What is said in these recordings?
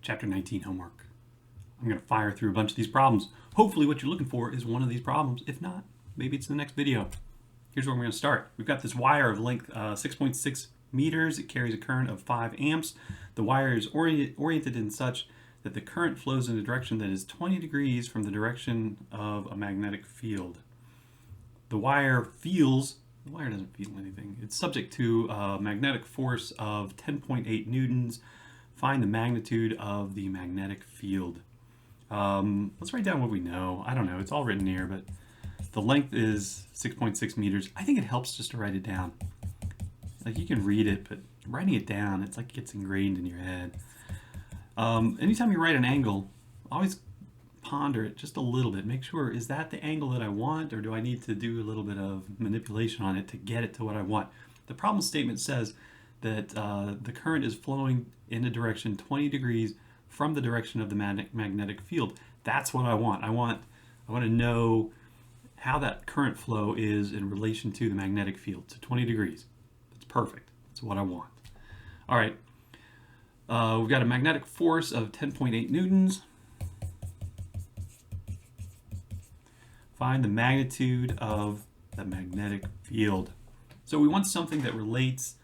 Chapter 19 homework. I'm going to fire through a bunch of these problems. Hopefully what you're looking for is one of these problems. If not, maybe it's the next video. Here's where we're going to start. We've got this wire of length 6.6 meters. It carries a current of 5 amps. The wire is oriented in such that the current flows in a direction that is 20 degrees from the direction of a magnetic field. The wire doesn't feel anything. It's subject to a magnetic force of 10.8 newtons. Find the magnitude of the magnetic field. Let's write down what we know. I don't know, it's all written here, but the length is 6.6 meters. I think it helps just to write it down. Like, you can read it, but writing it down, it's like it gets ingrained in your head. Anytime you write an angle, always ponder it just a little bit. Make sure, is that the angle that I want, or do I need to do a little bit of manipulation on it to get it to what I want? The problem statement says that the current is flowing in a direction 20 degrees from the direction of the magnetic field. That's what I want. I want to know how that current flow is in relation to the magnetic field. So 20 degrees. That's perfect. That's what I want. All right. We've got a magnetic force of 10.8 newtons. Find the magnitude of the magnetic field. So we want something that relates.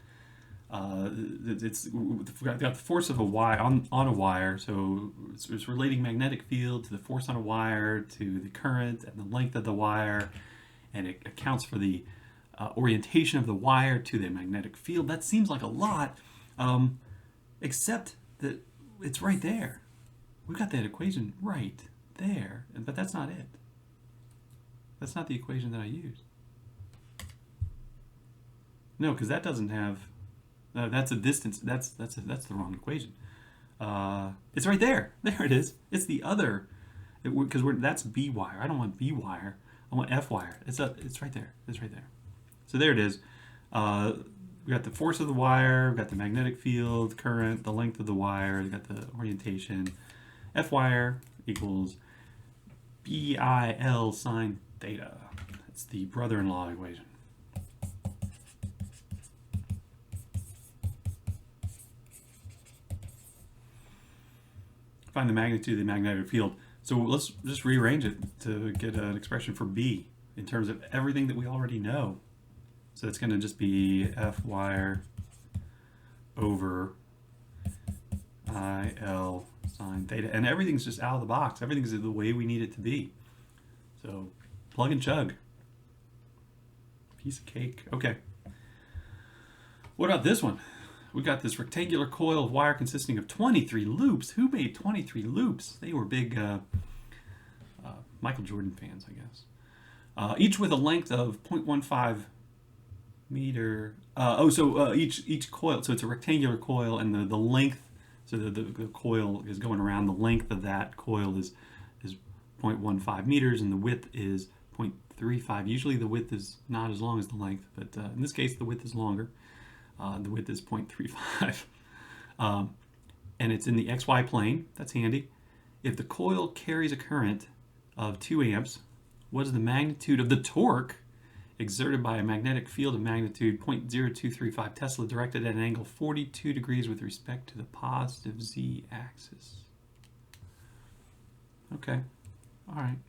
We've got the force of a wire on a wire, so it's relating magnetic field to the force on a wire, to the current and the length of the wire, and it accounts for the orientation of the wire to the magnetic field. That seems like a lot, except that it's right there. We've got that equation right there, but that's not it. That's not the equation that I used. No, because that doesn't have. That's a distance. That's the wrong equation. It's right there. There it is. It's the other, because that's B wire. I don't want B wire. I want F wire. It's right there. It's right there. So there it is. We got the force of the wire. We got the magnetic field, current, the length of the wire. We got the orientation. F wire equals BIL sine theta. That's the brother-in-law equation. Find the magnitude of the magnetic field. So let's just rearrange it to get an expression for B in terms of everything that we already know. So it's going to just be F wire over IL sine theta. And everything's just out of the box. Everything's the way we need it to be. So plug and chug. Piece of cake. Okay. What about this one? We got this rectangular coil of wire consisting of 23 loops. Who made 23 loops? They were big Michael Jordan fans, I guess. Each with a length of 0.15 meter. Each coil, so it's a rectangular coil, and the length, so the coil is going around. The length of that coil is 0.15 meters, and the width is 0.35. Usually the width is not as long as the length, but in this case the width is longer. The width is 0.35. And it's in the XY plane. That's handy. If the coil carries a current of 2 amps, what is the magnitude of the torque exerted by a magnetic field of magnitude 0.0235 Tesla directed at an angle 42 degrees with respect to the positive z-axis? Okay. All right.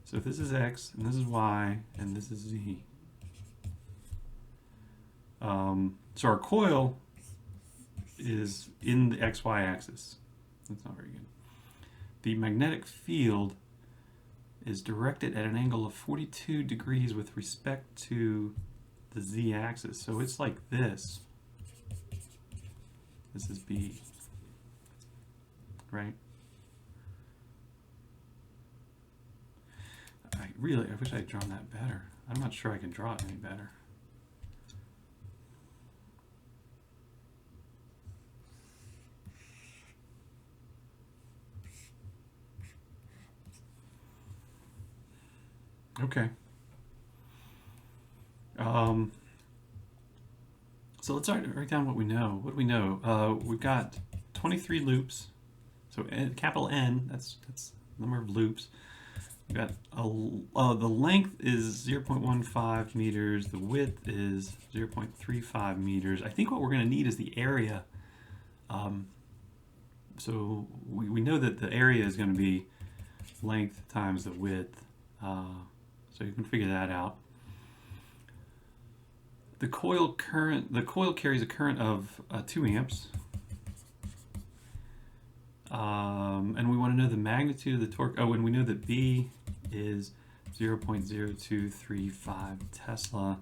So if this is x, and this is y, and this is z. So our coil is in the XY axis. That's not very good. The magnetic field is directed at an angle of 42 degrees with respect to the z axis. So it's like this. This is B. Right? I wish I had drawn that better. I'm not sure I can draw it any better. Okay. So let's write down what we know. What do we know? We've got 23 loops. So capital N, that's the number of loops. We've got the length is 0.15 meters. The width is 0.35 meters. I think what we're going to need is the area So we know that the area is going to be length times the width. So you can figure that out. The coil carries a current of 2 amps. And we want to know the magnitude of the torque. Oh, and we know that B is 0.0235 Tesla,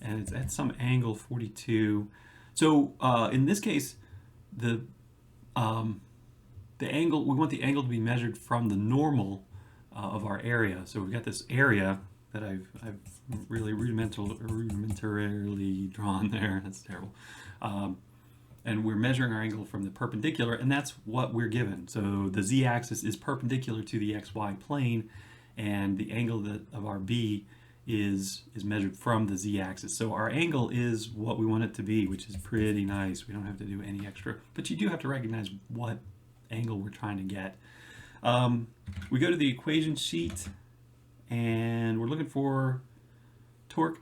and it's at some angle 42. So in this case, the angle, we want the angle to be measured from the normal of our area. So we've got this area that I've really rudimentarily drawn there. That's terrible. And we're measuring our angle from the perpendicular, and that's what we're given. So the z-axis is perpendicular to the xy plane, and the angle of our B is measured from the z-axis. So our angle is what we want it to be, which is pretty nice. We don't have to do any extra, but you do have to recognize what angle we're trying to get. We go to the equation sheet, and we're looking for torque.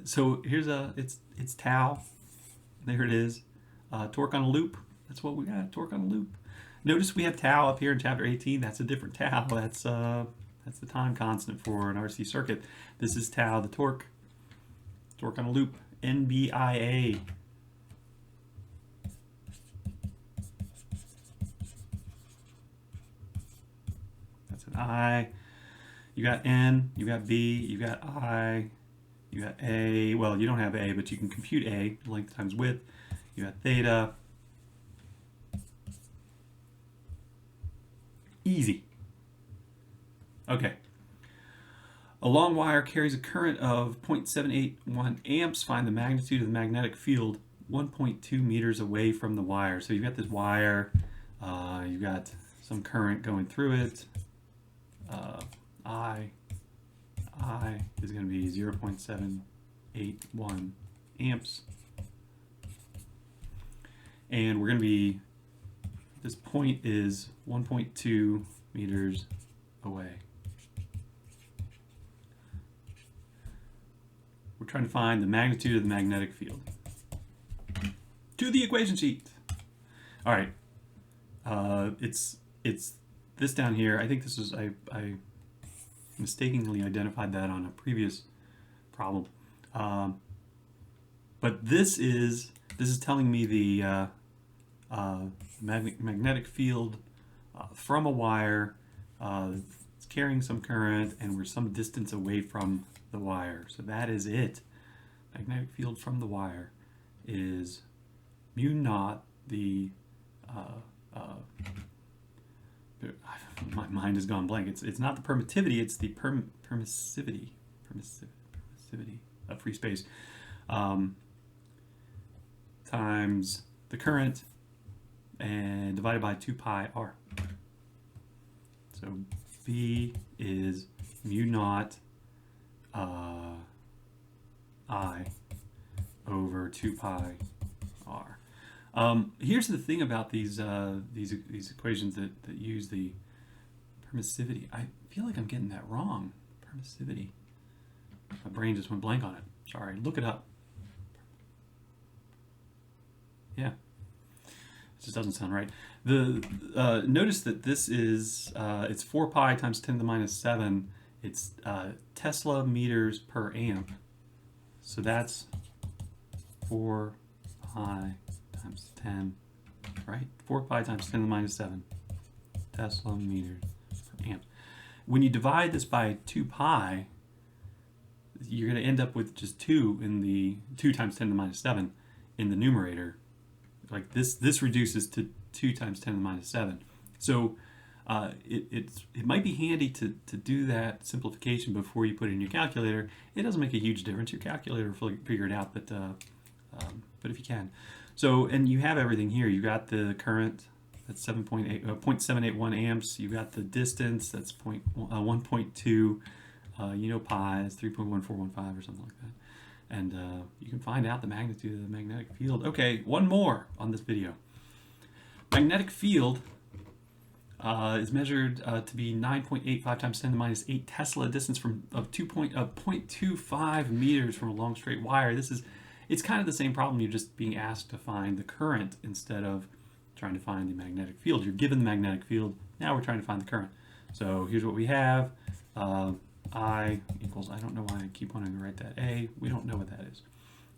So here's it's tau. There it is. Torque on a loop. That's what we got. Torque on a loop. Notice we have tau up here in chapter 18. That's a different tau. That's the time constant for an RC circuit. This is tau, the torque. Torque on a loop. NBIA. That's an I. You got N. You got B. You got I. You got A. Well, you don't have A, but you can compute A. Length times width. You got theta. Easy. Okay. A long wire carries a current of 0.781 amps. Find the magnitude of the magnetic field 1.2 meters away from the wire. So you've got this wire. You've got some current going through it. I is going to be 0.781 amps. And we're going to be, this point is 1.2 meters away. We're trying to find the magnitude of the magnetic field. To the equation sheet. All right. It's this down here. I think this is, I mistakenly identified that on a previous problem. But this is telling me the magnetic field from a wire. It's carrying some current, and we're some distance away from the wire. So that is it. Magnetic field from the wire is mu naught the my mind has gone blank. It's not the permittivity, it's the permissivity of free space times the current and divided by 2 pi r. So B is mu naught I over 2 pi r. Here's the thing about these equations that use the permissivity. I feel like I'm getting that wrong. Permissivity. My brain just went blank on it. Sorry. Look it up. Yeah. It just doesn't sound right. Notice that this is it's 4 pi times 10 to the minus 7. It's Tesla meters per amp. So that's 4 pi times 10, right? 4 pi times 10 to the minus 7 Tesla meters per amp. When you divide this by 2 pi, you're going to end up with just 2 in the 2 times 10 to the minus 7 in the numerator. Like this reduces to 2 times 10 to the minus 7. So it might be handy to do that simplification before you put it in your calculator. It doesn't make a huge difference. Your calculator will figure it out, but if you can. So, and you have everything here. You got the current, that's 0.781 amps. You got the distance, that's 1.2. You know pi is 3.1415 or something like that. And you can find out the magnitude of the magnetic field. Okay, one more on this video. Magnetic field is measured to be 9.85 times 10 to the minus 8 Tesla, distance of 0.25 meters from a long straight wire. It's kind of the same problem. You're just being asked to find the current instead of trying to find the magnetic field. You're given the magnetic field. Now we're trying to find the current. So here's what we have. I equals, I don't know why I keep wanting to write that A. We don't know what that is.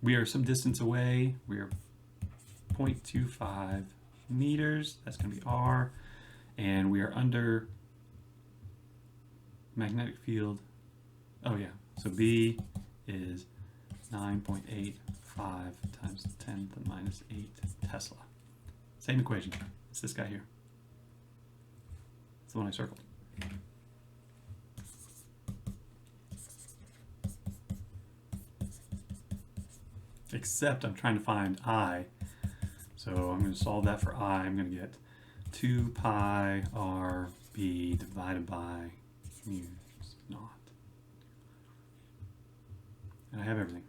We are some distance away. We are 0.25 meters. That's going to be R. And we are under magnetic field. Oh yeah, so B is 9.85 times 10 to the minus 8 Tesla. Same equation. It's this guy here. It's the one I circled. Except I'm trying to find I. So I'm going to solve that for I. I'm going to get 2 pi RB divided by mu naught. And I have everything.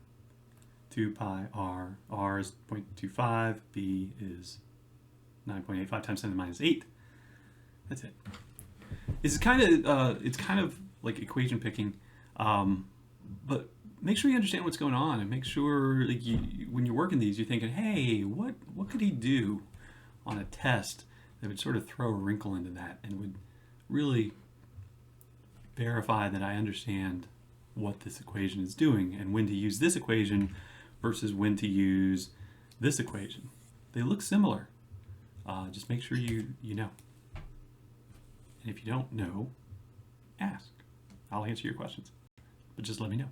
2 pi R is 0.25, B is 9.85 times 10 to the minus 8. That's it. It's kind of like equation picking, but make sure you understand what's going on, and make sure, like, when you're working these, you're thinking, hey, what could he do on a test that would sort of throw a wrinkle into that and would really verify that I understand what this equation is doing and when to use this equation versus when to use this equation. They look similar. Just make sure you know. And if you don't know, ask. I'll answer your questions. But just let me know.